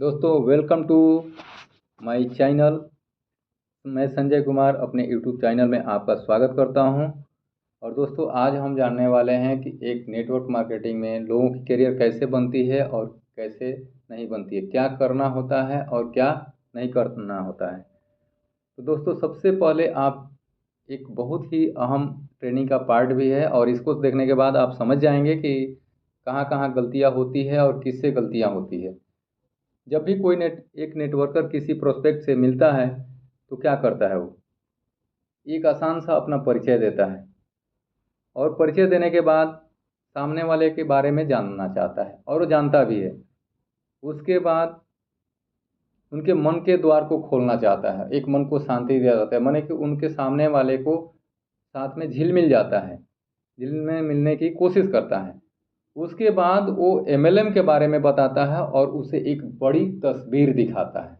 दोस्तों welcome to my channel. मैं संजय कुमार अपने यूट्यूब चैनल में आपका स्वागत करता हूं। और दोस्तों आज हम जानने वाले हैं कि एक नेटवर्क मार्केटिंग में लोगों की करियर कैसे बनती है और कैसे नहीं बनती है, क्या करना होता है और क्या नहीं करना होता है। तो दोस्तों सबसे पहले आप एक बहुत ही अहम ट्रेनिंग का पार्ट भी है और इसको देखने के बाद आप समझ जाएंगे कि कहाँ कहाँ गलतियाँ होती है और किससे गलतियाँ होती है। जब भी कोई एक नेटवर्कर किसी प्रोस्पेक्ट से मिलता है तो क्या करता है, वो एक आसान सा अपना परिचय देता है और परिचय देने के बाद सामने वाले के बारे में जानना चाहता है और वो जानता भी है। उसके बाद उनके मन के द्वार को खोलना चाहता है, एक मन को शांति दिया जाता है, माने कि उनके सामने वाले को साथ में झिल मिल जाता है, झिल में मिलने की कोशिश करता है। उसके बाद वो एमएलएम के बारे में बताता है और उसे एक बड़ी तस्वीर दिखाता है।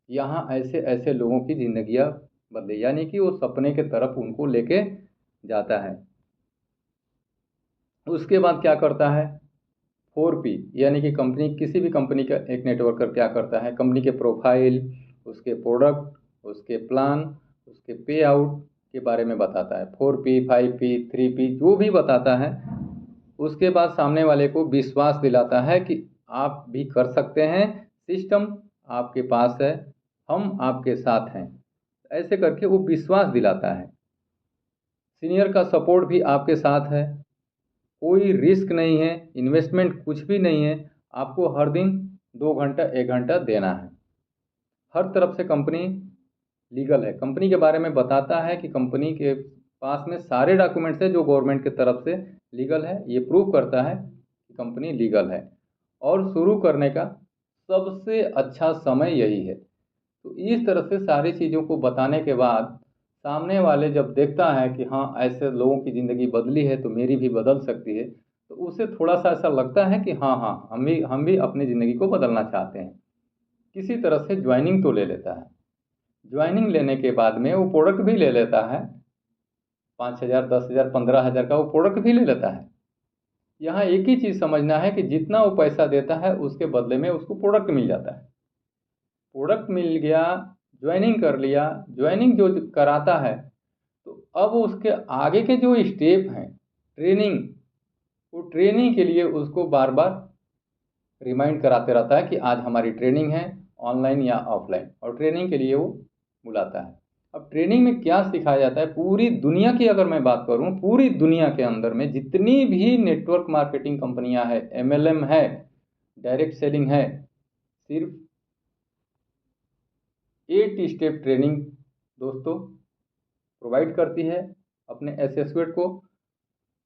यहाँ ऐसे ऐसे लोगों की जिंदगियां बदले, यानी कि वो सपने के तरफ उनको लेके जाता है। उसके बाद क्या करता है, 4P यानी कि कंपनी, किसी भी कंपनी का एक नेटवर्कर क्या करता है, कंपनी के प्रोफाइल, उसके प्रोडक्ट, उसके प्लान, उसके पे आउट के बारे में बताता है। 4P 5P 3P जो भी बताता है। उसके बाद सामने वाले को विश्वास दिलाता है कि आप भी कर सकते हैं, सिस्टम आपके पास है, हम आपके साथ हैं। ऐसे करके वो विश्वास दिलाता है। सीनियर का सपोर्ट भी आपके साथ है, कोई रिस्क नहीं है, इन्वेस्टमेंट कुछ भी नहीं है, आपको हर दिन 2 घंटा 1 घंटा देना है। हर तरफ से कंपनी लीगल है, कंपनी के बारे में बताता है कि कंपनी के पास में सारे डॉक्यूमेंट्स है जो गवर्नमेंट की तरफ से लीगल है, ये प्रूव करता है कि कंपनी लीगल है। और शुरू करने का सबसे अच्छा समय यही है। तो इस तरह से सारी चीज़ों को बताने के बाद सामने वाले जब देखता है कि हाँ ऐसे लोगों की ज़िंदगी बदली है तो मेरी भी बदल सकती है, तो उसे थोड़ा सा ऐसा लगता है कि हाँ हाँ हम भी अपनी ज़िंदगी को बदलना चाहते हैं। किसी तरह से ज्वाइनिंग तो ले लेता है। ज्वाइनिंग लेने के बाद में वो प्रोडक्ट भी ले लेता है, 5,000 10,000 15,000 का वो प्रोडक्ट भी ले लेता है। यहाँ एक ही चीज़ समझना है कि जितना वो पैसा देता है उसके बदले में उसको प्रोडक्ट मिल जाता है। प्रोडक्ट मिल गया, ज्वाइनिंग कर लिया, ज्वाइनिंग जो कराता है तो अब उसके आगे के जो स्टेप हैं, ट्रेनिंग, वो ट्रेनिंग के लिए उसको बार बार रिमाइंड कराते रहता है कि आज हमारी ट्रेनिंग है, ऑनलाइन या ऑफलाइन, और ट्रेनिंग के लिए वो बुलाता है। अब ट्रेनिंग में क्या सिखाया जाता है, पूरी दुनिया की अगर मैं बात करूं, पूरी दुनिया के अंदर में जितनी भी नेटवर्क मार्केटिंग कंपनियां हैं, एमएलएम है, डायरेक्ट सेलिंग है, सिर्फ 8 स्टेप ट्रेनिंग दोस्तों प्रोवाइड करती है अपने एसोसिएट को।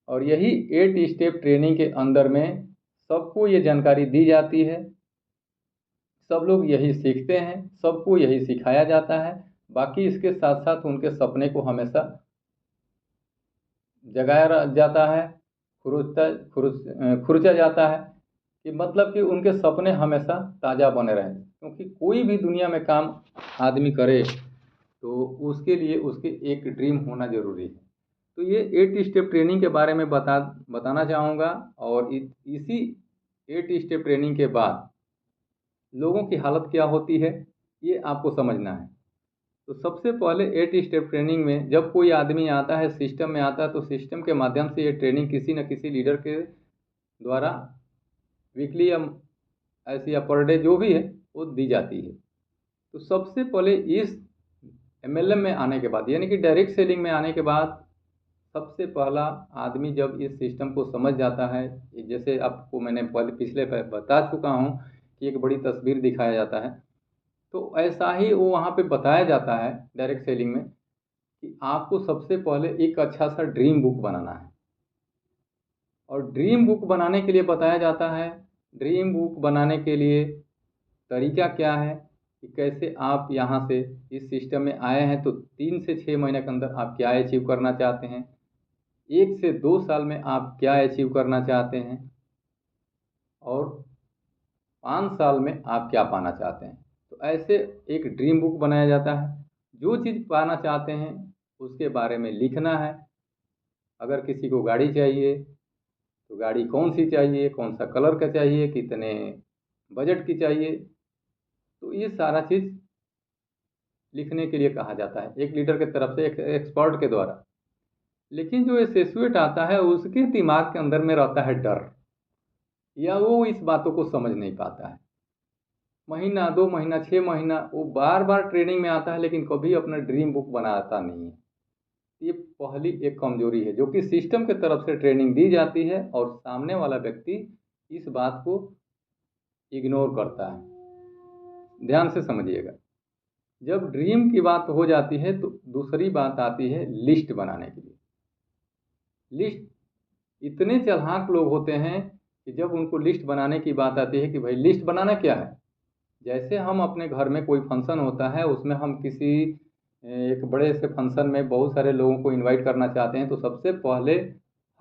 और यही 8 स्टेप ट्रेनिंग के अंदर में सबको ये जानकारी दी जाती है, सब लोग यही सीखते हैं, सबको यही सिखाया जाता है। बाकी इसके साथ साथ उनके सपने को हमेशा जगाया जाता है, खुर्चा जाता है, कि मतलब कि उनके सपने हमेशा ताज़ा बने रहें। क्योंकि कोई भी दुनिया में काम आदमी करे तो उसके लिए उसके एक ड्रीम होना ज़रूरी है। तो ये 8 स्टेप ट्रेनिंग के बारे में बताना चाहूँगा। और इसी 8 स्टेप ट्रेनिंग के बाद लोगों की हालत क्या होती है ये आपको समझना है। तो सबसे पहले 8 स्टेप ट्रेनिंग में जब कोई आदमी आता है, सिस्टम में आता है, तो सिस्टम के माध्यम से ये ट्रेनिंग किसी न किसी लीडर के द्वारा वीकली या ऐसी या पर डे जो भी है वो दी जाती है। तो सबसे पहले इस एमएलएम में आने के बाद, यानी कि डायरेक्ट सेलिंग में आने के बाद, सबसे पहला आदमी जब इस सिस्टम को समझ जाता है, जैसे आपको मैंने पहले पिछले पे बता चुका हूँ कि एक बड़ी तस्वीर दिखाया जाता है, तो ऐसा ही वो वहाँ पे बताया जाता है डायरेक्ट सेलिंग में कि आपको सबसे पहले एक अच्छा सा ड्रीम बुक बनाना है। और ड्रीम बुक बनाने के लिए बताया जाता है, ड्रीम बुक बनाने के लिए तरीका क्या है, कि कैसे आप यहाँ से इस सिस्टम में आए हैं तो 3 से 6 महीने के अंदर आप क्या अचीव करना चाहते हैं, 1 से 2 साल में आप क्या अचीव करना चाहते हैं, और 5 साल में आप क्या पाना चाहते हैं। तो ऐसे एक ड्रीम बुक बनाया जाता है। जो चीज़ पाना चाहते हैं उसके बारे में लिखना है। अगर किसी को गाड़ी चाहिए तो गाड़ी कौन सी चाहिए, कौन सा कलर का चाहिए, कितने बजट की चाहिए। तो ये सारा चीज़ लिखने के लिए कहा जाता है एक लीडर की तरफ से, एक एक्सपर्ट के द्वारा। लेकिन जो एसोसिएट आता है उसके दिमाग के अंदर में रहता है डर, या वो इस बातों को समझ नहीं पाता है। महीना 2 महीना 6 महीना वो बार बार ट्रेनिंग में आता है, लेकिन कभी अपना ड्रीम बुक बनाता नहीं है। ये पहली एक कमजोरी है जो कि सिस्टम की तरफ से ट्रेनिंग दी जाती है और सामने वाला व्यक्ति इस बात को इग्नोर करता है। ध्यान से समझिएगा, जब ड्रीम की बात हो जाती है तो दूसरी बात आती है लिस्ट बनाने के लिए। लिस्ट, इतने चालाक लोग होते हैं कि जब उनको लिस्ट बनाने की बात आती है कि भाई लिस्ट बनाना क्या है, जैसे हम अपने घर में कोई फंक्शन होता है उसमें हम किसी एक बड़े से फंक्शन में बहुत सारे लोगों को इनवाइट करना चाहते हैं, तो सबसे पहले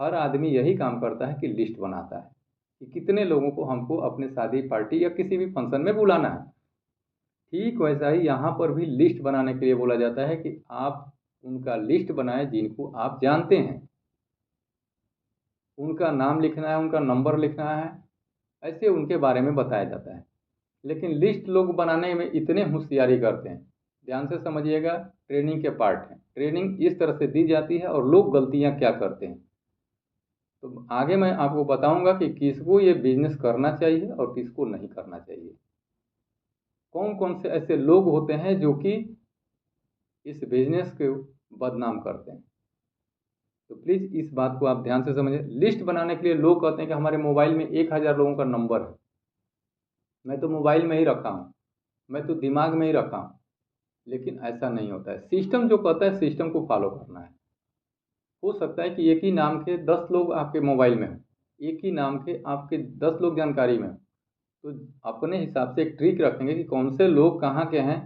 हर आदमी यही काम करता है कि लिस्ट बनाता है कि कितने लोगों को हमको अपने शादी पार्टी या किसी भी फंक्शन में बुलाना है। ठीक वैसा ही यहाँ पर भी लिस्ट बनाने के लिए बोला जाता है कि आप उनका लिस्ट बनाएं जिनको आप जानते हैं, उनका नाम लिखना है, उनका नंबर लिखना है, ऐसे उनके बारे में बताया जाता है। लेकिन लिस्ट लोग बनाने में इतने होशियारी करते हैं, ध्यान से समझिएगा, ट्रेनिंग के पार्ट है। ट्रेनिंग इस तरह से दी जाती है और लोग गलतियां क्या करते हैं। तो आगे मैं आपको बताऊंगा कि किसको ये बिजनेस करना चाहिए और किसको नहीं करना चाहिए, कौन कौन से ऐसे लोग होते हैं जो कि इस बिजनेस को बदनाम करते हैं। तो प्लीज़ इस बात को आप ध्यान से समझें। लिस्ट बनाने के लिए लोग कहते हैं कि हमारे मोबाइल में 1000 लोगों का नंबर है, मैं तो मोबाइल में ही रखा हूँ, मैं तो दिमाग में ही रखा हूँ। लेकिन ऐसा नहीं होता है। सिस्टम जो कहता है सिस्टम को फॉलो करना है। हो सकता है कि एक ही नाम के 10 लोग आपके मोबाइल में हो, एक ही नाम के आपके 10 लोग जानकारी में हो, तो अपने हिसाब से एक ट्रिक रखेंगे कि कौन से लोग कहाँ के हैं,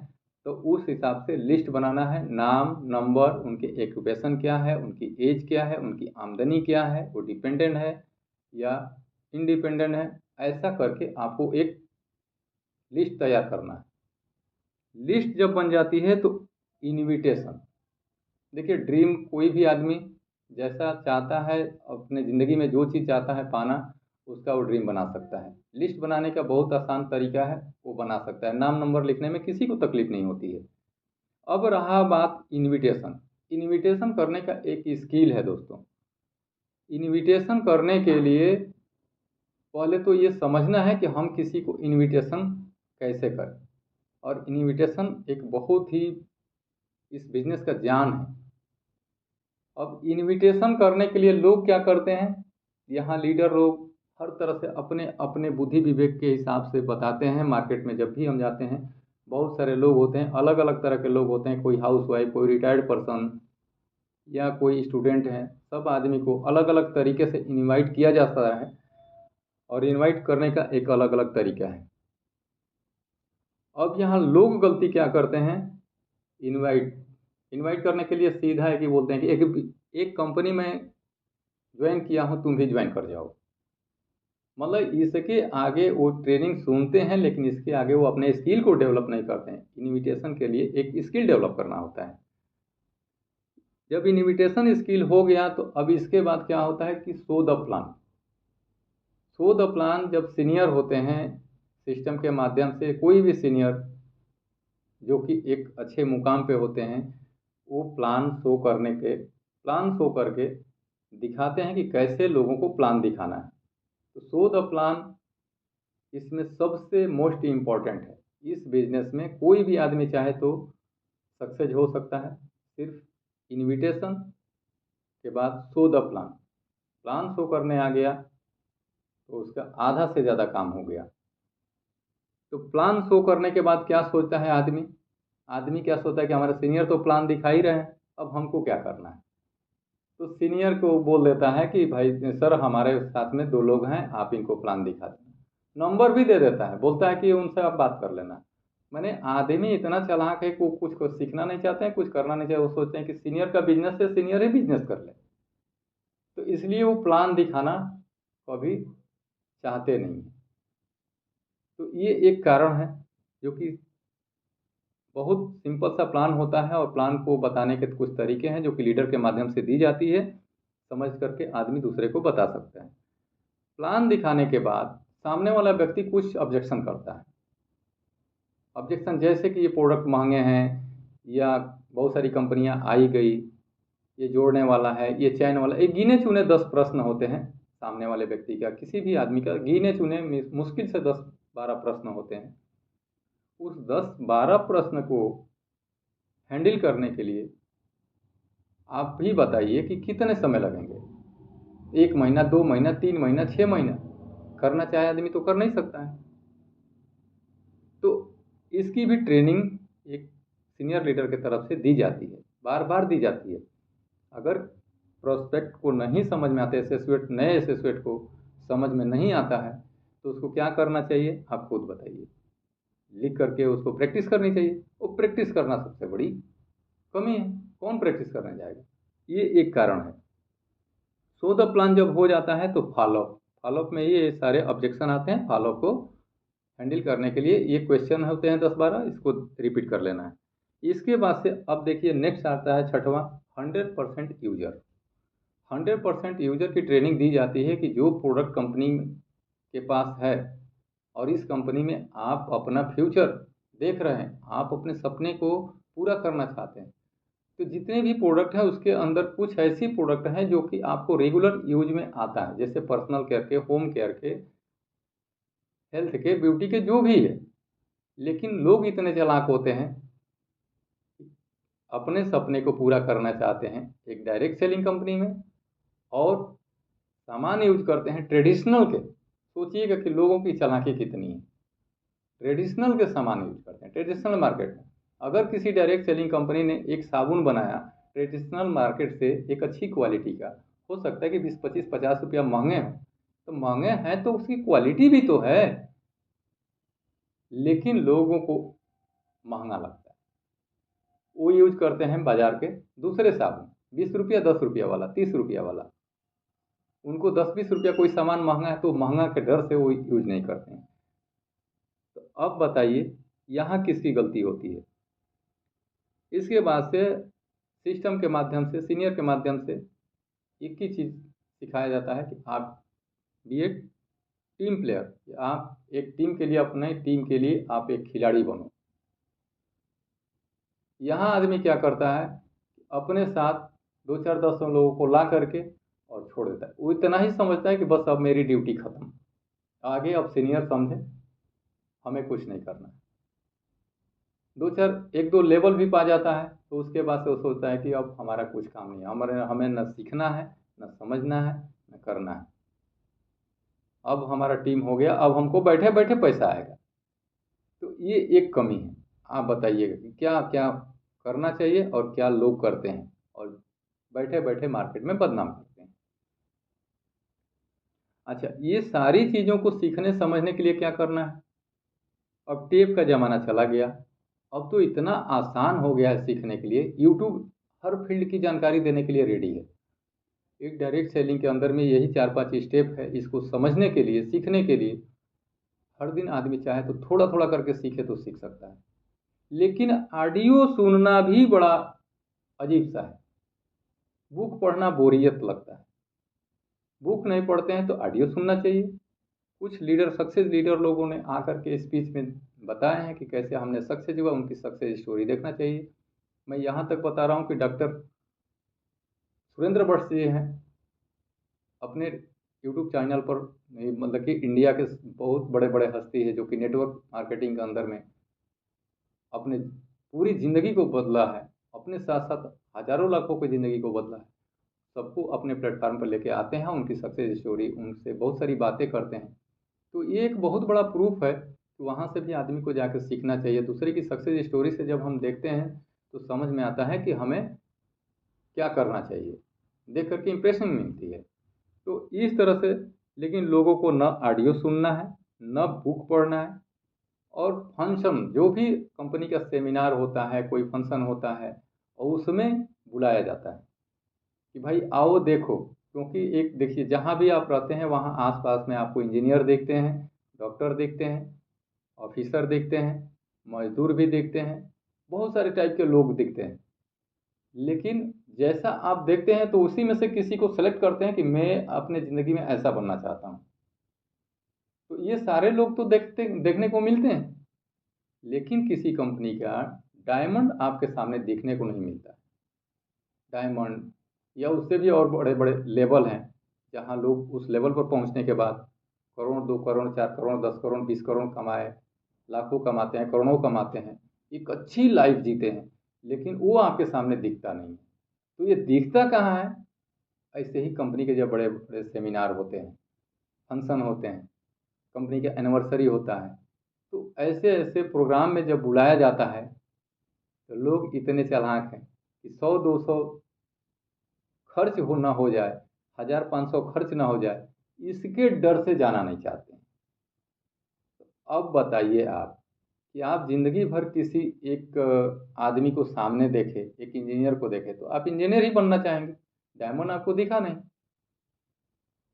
तो उस हिसाब से लिस्ट बनाना है। नाम, नंबर, उनके एक्यूपेशन क्या है, उनकी एज क्या है, उनकी आमदनी क्या है, वो डिपेंडेंट है या इंडिपेंडेंट है, ऐसा करके आपको एक लिस्ट तैयार करना है। लिस्ट जब बन जाती है तो इनविटेशन, देखिए ड्रीम कोई भी आदमी जैसा चाहता है अपने ज़िंदगी में, जो चीज़ चाहता है पाना, उसका वो ड्रीम बना सकता है। लिस्ट बनाने का बहुत आसान तरीका है, वो बना सकता है। नाम नंबर लिखने में किसी को तकलीफ नहीं होती है। अब रहा बात इनविटेशन। इनविटेशन करने का एक स्किल है दोस्तों। इनविटेशन करने के लिए पहले तो ये समझना है कि हम किसी को इनविटेशन कैसे करें, और इनविटेशन एक बहुत ही इस बिजनेस का जान है। अब इनविटेशन करने के लिए लोग क्या करते हैं, यहाँ लीडर लोग हर तरह से अपने अपने बुद्धि विवेक के हिसाब से बताते हैं। मार्केट में जब भी हम जाते हैं बहुत सारे लोग होते हैं, अलग अलग तरह के लोग होते हैं, कोई हाउस वाइफ, कोई रिटायर्ड पर्सन या कोई स्टूडेंट है, सब आदमी को अलग अलग तरीके से इनवाइट किया जाता है और इनवाइट करने का एक अलग अलग तरीका है। अब यहाँ लोग गलती क्या करते हैं, इनवाइट इनवाइट करने के लिए सीधा है कि बोलते हैं कि एक कंपनी में ज्वाइन किया हूँ, तुम भी ज्वाइन कर जाओ। मतलब इसके आगे वो ट्रेनिंग सुनते हैं, लेकिन इसके आगे वो अपने स्किल को डेवलप नहीं करते हैं। इनविटेशन के लिए एक स्किल डेवलप करना होता है। जब इनविटेशन स्किल हो गया तो अब इसके बाद क्या होता है कि show the plan. Show the plan जब सीनियर होते हैं सिस्टम के माध्यम से, कोई भी सीनियर जो कि एक अच्छे मुकाम पे होते हैं, वो प्लान शो करके दिखाते हैं कि कैसे लोगों को प्लान दिखाना है। तो शो द प्लान इसमें सबसे मोस्ट इम्पॉर्टेंट है। इस बिजनेस में कोई भी आदमी चाहे तो सक्सेस हो सकता है। सिर्फ इनविटेशन के बाद show the plan, plan show करने आ गया तो उसका आधा से ज़्यादा काम हो गया। तो प्लान शो करने के बाद क्या सोचता है आदमी, आदमी क्या सोचता है कि हमारे सीनियर तो प्लान दिखा ही रहे हैं, अब हमको क्या करना है। तो सीनियर को बोल देता है कि भाई सर हमारे साथ में 2 लोग हैं, आप इनको प्लान दिखा देना। नंबर भी दे देता है, बोलता है कि उनसे आप बात कर लेना। मैंने आदमी इतना चालाक है कि वो कुछ को सीखना नहीं चाहते हैं, कुछ करना नहीं चाहते, वो सोचते हैं कि सीनियर का बिजनेस है, सीनियर ही बिजनेस कर ले। तो इसलिए वो प्लान दिखाना कभी चाहते नहीं हैं। तो ये एक कारण है, जो कि बहुत सिंपल सा प्लान होता है और प्लान को बताने के कुछ तरीके हैं जो कि लीडर के माध्यम से दी जाती है, समझ करके आदमी दूसरे को बता सकता है। प्लान दिखाने के बाद सामने वाला व्यक्ति कुछ ऑब्जेक्शन करता है। ऑब्जेक्शन जैसे कि ये प्रोडक्ट महंगे हैं, या बहुत सारी कंपनियां आई गई, ये जोड़ने वाला है, ये चैन वाला, एक गिने चुने 10 प्रश्न होते हैं सामने वाले व्यक्ति का, किसी भी आदमी का गिने चुने मुश्किल से 10-12 प्रश्न होते हैं। उस 10-12 प्रश्न को हैंडल करने के लिए आप भी बताइए कि कितने समय लगेंगे। 1 महीना, 2 महीना, 3 महीना, 6 महीना? करना चाहे आदमी तो कर नहीं सकता है। तो इसकी भी ट्रेनिंग एक सीनियर लीडर की तरफ से दी जाती है, बार बार दी जाती है। अगर प्रोस्पेक्ट को नहीं समझ में आता, एसेसमेंट, नए एसेसमेंट को समझ में नहीं आता है, तो उसको क्या करना चाहिए आप खुद बताइए। लिख करके उसको प्रैक्टिस करनी चाहिए। वो प्रैक्टिस करना सबसे बड़ी कमी है, कौन प्रैक्टिस करने जाएगा, ये एक कारण है। सो द प्लान जब हो जाता है तो फॉलोअप, फॉलोअप में ये सारे ऑब्जेक्शन आते हैं। फॉलोअप को हैंडल करने के लिए ये क्वेश्चन होते हैं 10-12, इसको रिपीट कर लेना है। इसके बाद से अब देखिए नेक्स्ट आता है छठवां, 100% यूजर। 100% यूजर की ट्रेनिंग दी जाती है कि जो प्रोडक्ट कंपनी के पास है और इस कंपनी में आप अपना फ्यूचर देख रहे हैं, आप अपने सपने को पूरा करना चाहते हैं, तो जितने भी प्रोडक्ट हैं उसके अंदर कुछ ऐसी प्रोडक्ट हैं जो कि आपको रेगुलर यूज में आता है, जैसे पर्सनल केयर के, होम केयर के, हेल्थ के, ब्यूटी के, जो भी है। लेकिन लोग इतने चालाक होते हैं, अपने सपने को पूरा करना चाहते हैं एक डायरेक्ट सेलिंग कंपनी में, और सामान यूज करते हैं ट्रेडिशनल के। सोचिएगा कि लोगों की चालाकी कितनी है। ट्रेडिशनल के सामान यूज करते हैं ट्रेडिशनल मार्केट में। अगर किसी डायरेक्ट सेलिंग कंपनी ने एक साबुन बनाया ट्रेडिशनल मार्केट से, एक अच्छी क्वालिटी का, हो सकता है कि 20, 25, 50 रुपया महंगे हों, तो महंगे हैं तो उसकी क्वालिटी भी तो है, लेकिन लोगों को महंगा लगता है। वो यूज करते हैं बाजार के दूसरे साबुन, 20 रुपया, 10 रुपया वाला, 30 रुपया वाला। उनको 10-20 रुपया कोई सामान महंगा है तो महंगा के डर से वो यूज नहीं करते हैं। तो अब बताइए यहाँ किसकी गलती होती है। इसके बाद से सिस्टम के माध्यम से, सीनियर के माध्यम से एक ही चीज़ सिखाया जाता है कि आप बी ए टीम प्लेयर, आप एक टीम के लिए, अपने टीम के लिए आप एक खिलाड़ी बनो। यहाँ आदमी क्या करता है, अपने साथ 2-4-10 लोगों को ला करके और छोड़ देता है। वो इतना ही समझता है कि बस अब मेरी ड्यूटी खत्म, आगे अब सीनियर समझे, हमें कुछ नहीं करना है। 1-2 लेवल भी पा जाता है तो उसके बाद से वो सोचता है कि अब हमारा कुछ काम नहीं है, हमें न सीखना है, न समझना है, न करना है। अब हमारा टीम हो गया, अब हमको बैठे बैठे पैसा आएगा। तो ये एक कमी है। आप बताइएगा कि क्या क्या करना चाहिए और क्या लोग करते हैं और बैठे बैठे मार्केट में बदनाम करते हैं। अच्छा, ये सारी चीज़ों को सीखने समझने के लिए क्या करना है। अब टेप का ज़माना चला गया, अब तो इतना आसान हो गया है सीखने के लिए। यूट्यूब हर फील्ड की जानकारी देने के लिए रेडी है। एक डायरेक्ट सेलिंग के अंदर में यही 4-5 स्टेप है, इसको समझने के लिए, सीखने के लिए हर दिन आदमी चाहे तो थोड़ा थोड़ा करके सीखे तो सीख सकता है। लेकिन ऑडियो सुनना भी बड़ा अजीब सा है। बुक पढ़ना बोरियत लगता है, बुक नहीं पढ़ते हैं तो ऑडियो सुनना चाहिए। कुछ लीडर, सक्सेस लीडर लोगों ने आकर के स्पीच में बताए हैं कि कैसे हमने सक्सेस हुआ, उनकी सक्सेस स्टोरी देखना चाहिए। मैं यहाँ तक बता रहा हूँ कि डॉक्टर सुरेंद्र भट्ट जी हैं, अपने यूट्यूब चैनल पर, मतलब कि इंडिया के बहुत बड़े बड़े हस्ती है जो कि नेटवर्क मार्केटिंग के अंदर में अपने पूरी ज़िंदगी को बदला है, अपने साथ साथ हजारों लाखों की ज़िंदगी को बदला है। सबको अपने प्लेटफार्म पर लेके आते हैं, उनकी सक्सेस स्टोरी, उनसे बहुत सारी बातें करते हैं। तो ये एक बहुत बड़ा प्रूफ है कि वहाँ से भी आदमी को जाकर सीखना चाहिए। दूसरे की सक्सेस स्टोरी से जब हम देखते हैं तो समझ में आता है कि हमें क्या करना चाहिए, देख करके इंप्रेशन मिलती है। तो इस तरह से, लेकिन लोगों को न ऑडियो सुनना है, न बुक पढ़ना है, और फंक्शन, जो भी कंपनी का सेमिनार होता है, कोई फंक्शन होता है, और उसमें बुलाया जाता है कि भाई आओ देखो। क्योंकि एक देखिए, जहाँ भी आप रहते हैं वहाँ आसपास में आपको इंजीनियर देखते हैं, डॉक्टर देखते हैं, ऑफिसर देखते हैं, मजदूर भी देखते हैं, बहुत सारे टाइप के लोग दिखते हैं। लेकिन जैसा आप देखते हैं तो उसी में से किसी को सेलेक्ट करते हैं कि मैं अपने ज़िंदगी में ऐसा बनना चाहता हूँ। तो ये सारे लोग तो देखने को मिलते हैं, लेकिन किसी कंपनी का डायमंड आपके सामने देखने को नहीं मिलता। डायमंड या उससे भी और बड़े बड़े लेवल हैं, जहाँ लोग उस लेवल पर पहुँचने के बाद करोड़, 2 करोड़, 4 करोड़, 10 करोड़, 20 करोड़ कमाए, लाखों कमाते हैं, करोड़ों कमाते हैं, एक अच्छी लाइफ जीते हैं, लेकिन वो आपके सामने दिखता नहीं है। तो ये दिखता कहाँ है? ऐसे ही कंपनी के जब बड़े बड़े सेमिनार होते हैं, फंक्शन होते हैं, कंपनी का एनिवर्सरी होता है, तो ऐसे ऐसे प्रोग्राम में जब बुलाया जाता है तो लोग इतने चालाक हैं कि 100-200 खर्च ना हो जाए, 1000-500 खर्च ना हो जाए, इसके डर से जाना नहीं चाहते हैं। अब बताइए आप कि आप जिंदगी भर किसी एक आदमी को सामने देखे, एक इंजीनियर को देखे, तो आप इंजीनियर ही बनना चाहेंगे, डायमंड आपको दिखा नहीं।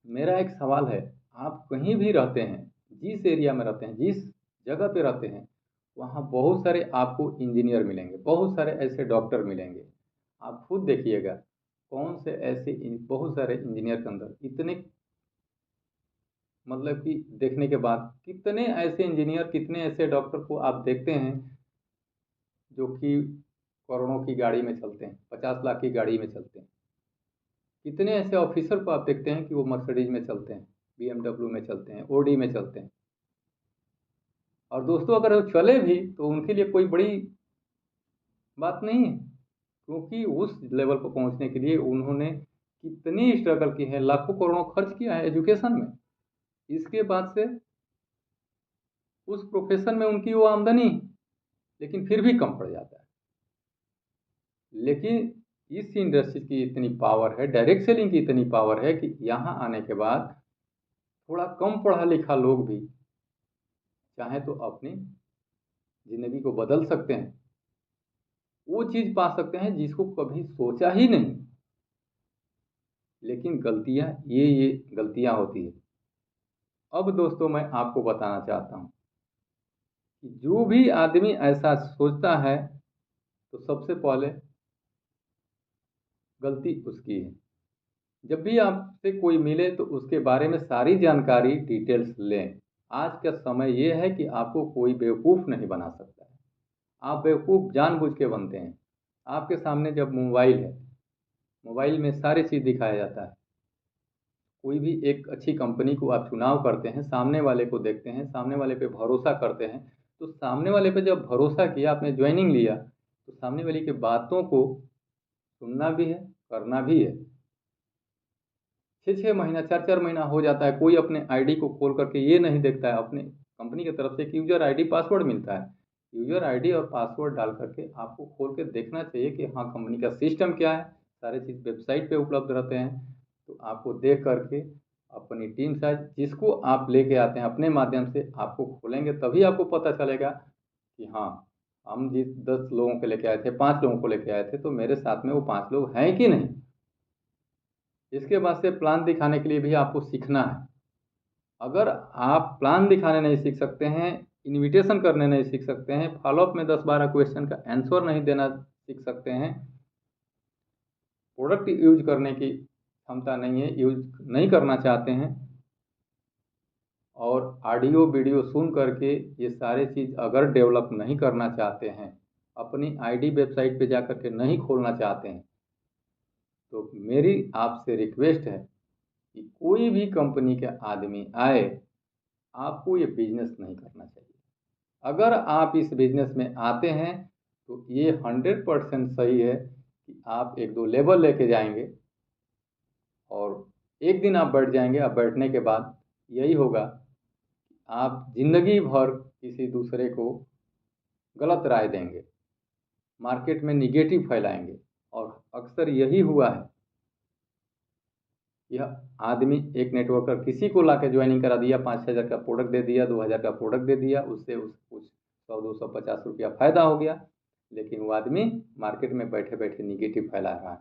मेरा एक सवाल है, आप कहीं भी रहते हैं, जिस एरिया में रहते हैं, जिस जगह पे रहते हैं, वहाँ बहुत सारे आपको इंजीनियर मिलेंगे, बहुत सारे ऐसे डॉक्टर मिलेंगे। आप खुद देखिएगा कौन से ऐसे बहुत सारे इंजीनियर के अंदर इतने, मतलब कि देखने के बाद कितने ऐसे इंजीनियर, कितने ऐसे डॉक्टर को आप देखते हैं जो कि करोड़ों की गाड़ी में चलते हैं, 50 लाख की गाड़ी में चलते हैं। कितने ऐसे ऑफिसर को आप देखते हैं कि वो मर्सिडीज में चलते हैं, BMW में चलते हैं, OD में चलते हैं। और दोस्तों अगर वो चले भी तो उनके लिए कोई बड़ी बात नहीं है, क्योंकि उस लेवल पर पहुंचने के लिए उन्होंने कितनी स्ट्रगल की है, लाखों करोड़ों खर्च किया है एजुकेशन में। इसके बाद से उस प्रोफेशन में उनकी वो आमदनी, लेकिन फिर भी कम पड़ जाता है। लेकिन इस इंडस्ट्री की इतनी पावर है, डायरेक्ट सेलिंग की इतनी पावर है कि यहाँ आने के बाद थोड़ा कम पढ़ा लिखा लोग भी चाहे तो अपनी ज़िंदगी को बदल सकते हैं, वो चीज़ पा सकते हैं जिसको कभी सोचा ही नहीं। लेकिन गलतियाँ ये गलतियाँ होती है। अब दोस्तों मैं आपको बताना चाहता हूँ कि जो भी आदमी ऐसा सोचता है तो सबसे पहले गलती उसकी है। जब भी आपसे कोई मिले तो उसके बारे में सारी जानकारी डिटेल्स लें। आज का समय ये है कि आपको कोई बेवकूफ़ नहीं बना सकता है, आप बेवकूफ़ जानबूझ के बनते हैं। आपके सामने जब मोबाइल है, मोबाइल में सारी चीज़ दिखाया जाता है। कोई भी एक अच्छी कंपनी को आप चुनाव करते हैं, सामने वाले को देखते हैं, सामने वाले पे भरोसा करते हैं, तो सामने वाले पे जब भरोसा किया, आपने ज्वाइनिंग लिया, तो सामने वाले की बातों को सुनना भी है, करना भी है। 6-6 महीना, 4-4 महीना हो जाता है, कोई अपने आईडी को खोल करके ये नहीं देखता है। अपने कंपनी की तरफ से एक यूजर आईडी पासवर्ड मिलता है, यूजर आईडी और पासवर्ड डाल करके आपको खोल के देखना चाहिए कि हाँ कंपनी का सिस्टम क्या है। सारे चीज़ वेबसाइट पे उपलब्ध रहते हैं, तो आपको देख करके अपनी टीम साइज जिसको आप लेके आते हैं अपने माध्यम से आपको खोलेंगे, तभी आपको पता चलेगा कि हाँ हम जिस 10 लोगों को लेके आए थे, 5 लोगों को लेके आए थे, तो मेरे साथ में वो 5 लोग हैं कि नहीं। इसके बाद से प्लान दिखाने के लिए भी आपको सीखना है। अगर आप प्लान दिखाने नहीं सीख सकते हैं, इनविटेशन करने नहीं सीख सकते हैं, फॉलोअप में 10-12 क्वेश्चन का आंसर नहीं देना सीख सकते हैं, प्रोडक्ट यूज करने की क्षमता नहीं है, यूज नहीं करना चाहते हैं, और ऑडियो वीडियो सुन करके ये सारे चीज़ अगर डेवलप नहीं करना चाहते हैं, अपनी आईडी वेबसाइट पे जा करके नहीं खोलना चाहते हैं, तो मेरी आपसे रिक्वेस्ट है कि कोई भी कंपनी के आदमी आए, आपको ये बिजनेस नहीं करना चाहिए। अगर आप इस बिजनेस में आते हैं तो ये 100% सही है कि आप 1-2 लेवल लेके जाएंगे, और एक दिन आप बैठ जाएंगे। अब बैठने के बाद यही होगा, आप जिंदगी भर किसी दूसरे को गलत राय देंगे, मार्केट में निगेटिव फैलाएंगे, और अक्सर यही हुआ है। यह आदमी एक नेटवर्कर किसी को लाके ज्वाइनिंग करा दिया, 5-6 हज़ार का प्रोडक्ट दे दिया, 2 हज़ार का प्रोडक्ट दे दिया, उससे उस कुछ 100-250 रुपया फ़ायदा हो गया, लेकिन वो आदमी मार्केट में बैठे बैठे निगेटिव फैला रहा है।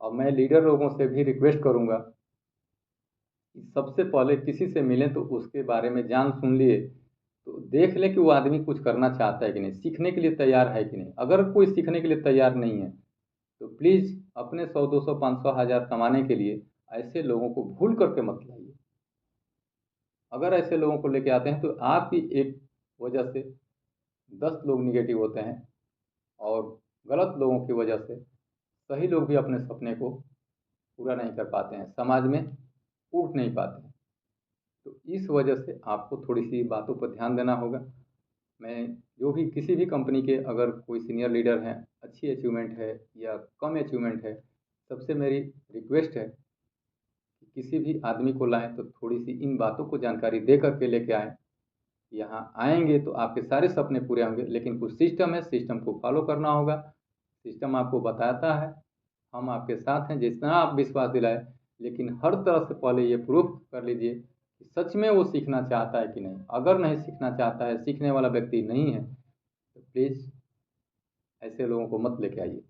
और मैं लीडर लोगों से भी रिक्वेस्ट करूंगा कि सबसे पहले किसी से मिलें तो उसके बारे में जान सुन लिए, तो देख ले कि वो आदमी कुछ करना चाहता है कि नहीं, सीखने के लिए तैयार है कि नहीं। अगर कोई सीखने के लिए तैयार नहीं है तो प्लीज़ अपने 100-200-500 हज़ार कमाने के लिए ऐसे लोगों को भूल करके मत लाइए। अगर ऐसे लोगों को लेके आते हैं तो आपकी एक वजह से 10 लोग निगेटिव होते हैं और गलत लोगों की वजह से सही लोग भी अपने सपने को पूरा नहीं कर पाते हैं, समाज में उठ नहीं पाते हैं। तो इस वजह से आपको थोड़ी सी बातों पर ध्यान देना होगा। मैं जो भी किसी भी कंपनी के अगर कोई सीनियर लीडर हैं, अच्छी अचीवमेंट है या कम अचीवमेंट है, सबसे मेरी रिक्वेस्ट है कि किसी भी आदमी को लाएं तो थोड़ी सी इन बातों को जानकारी दे करके लेके आएँ। यहाँ आएंगे तो आपके सारे सपने पूरे होंगे, लेकिन कुछ सिस्टम है, सिस्टम को फॉलो करना होगा। सिस्टम आपको बताता है, हम आपके साथ हैं, जितना आप विश्वास दिलाए, लेकिन हर तरह से पहले ये प्रूफ कर लीजिए कि सच में वो सीखना चाहता है कि नहीं। अगर नहीं सीखना चाहता है, सीखने वाला व्यक्ति नहीं है, तो प्लीज़ ऐसे लोगों को मत लेके आइए।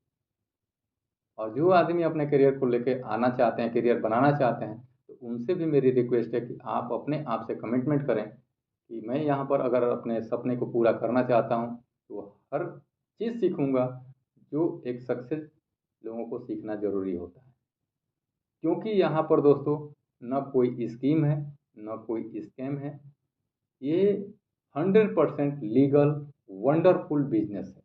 और जो आदमी अपने करियर को लेके आना चाहते हैं, करियर बनाना चाहते हैं, तो उनसे भी मेरी रिक्वेस्ट है कि आप अपने आप से कमिटमेंट करें कि मैं यहाँ पर अगर अपने सपने को पूरा करना चाहता हूँ तो हर चीज़ सीखूँगा जो एक सक्सेस लोगों को सीखना ज़रूरी होता है। क्योंकि यहाँ पर दोस्तों न कोई स्कीम है, न कोई स्कैम है, ये 100% लीगल वंडरफुल बिजनेस है।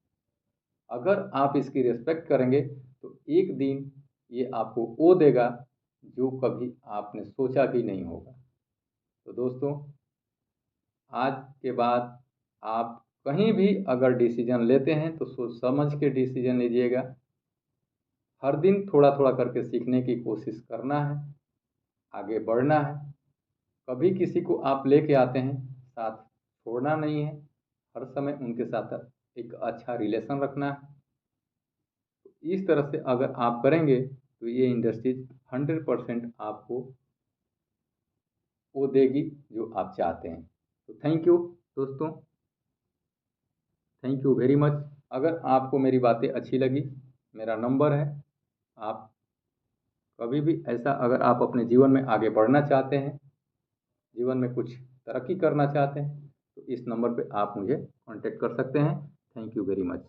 अगर आप इसकी रिस्पेक्ट करेंगे तो एक दिन ये आपको वो देगा जो कभी आपने सोचा भी नहीं होगा। तो दोस्तों, आज के बाद आप कहीं भी अगर डिसीजन लेते हैं तो सोच समझ के डिसीजन लीजिएगा। हर दिन थोड़ा थोड़ा करके सीखने की कोशिश करना है, आगे बढ़ना है। कभी किसी को आप लेके आते हैं, साथ छोड़ना नहीं है, हर समय उनके साथ एक अच्छा रिलेशन रखना है। इस तरह से अगर आप करेंगे तो ये इंडस्ट्रीज 100% आपको वो देगी जो आप चाहते हैं। तो थैंक यू दोस्तों, थैंक यू वेरी मच। अगर आपको मेरी बातें अच्छी लगी, मेरा नंबर है, आप कभी भी ऐसा अगर आप अपने जीवन में आगे बढ़ना चाहते हैं, जीवन में कुछ तरक्की करना चाहते हैं, तो इस नंबर पे आप मुझे कांटेक्ट कर सकते हैं। Thank you very much.